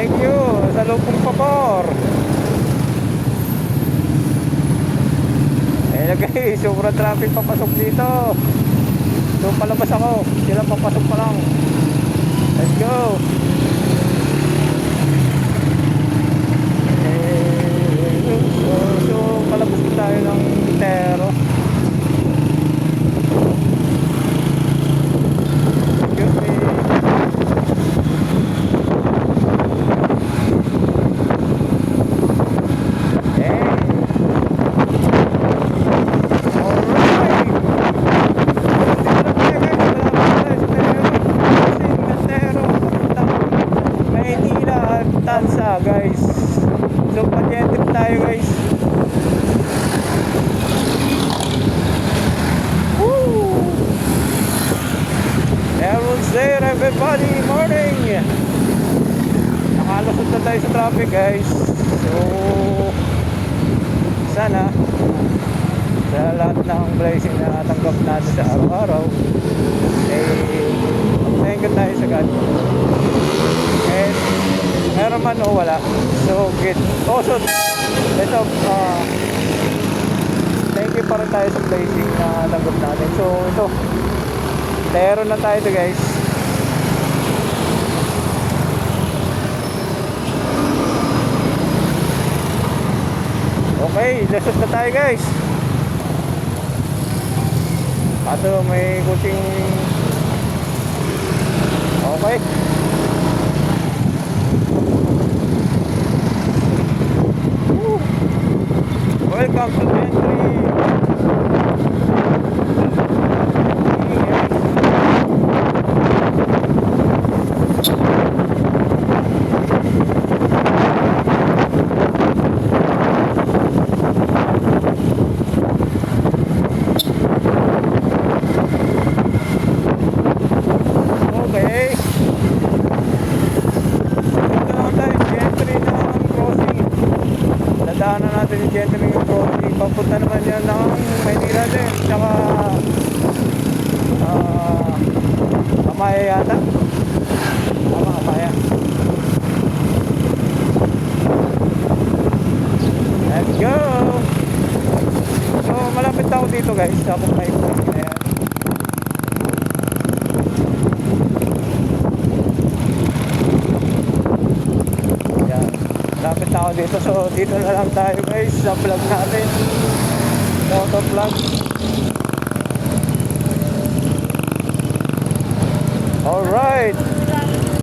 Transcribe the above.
Thank you sa lupong pabor. Ayan na guys, sobrang traffic papasok dito. So palabas ako, sila papasok pa lang. Let's go. So palabas ko tayo ng Tero. Guys, so pag-edit tayo guys. Woo! Everyone's there, everybody, morning. Nakalusot na tayo sa traffic guys. So sana sa lahat ng blessing na natanggap natin sa araw-araw thank you tayo sa God. And meron man o wala, so good. Also ito, thank you pa rin tayo sa blessing na tanggap natin. So ito, Tero na tayo ito guys. Okay, lasot na tayo guys. Kaso may kuting okay. Welcome to Gentry. Okay. Ito naman tayo, Gentry na crossing. Dadaanan natin yung Gentry yung crossing. Papunta naman yan ng Maynila din. Tsaka Amaya yata. Amaya. Let's go. So malapit ako dito guys. Tapos may crossing na yan. Lapit na ako dito, so dito na lang tayo guys sa vlog natin, moto vlog. Alright.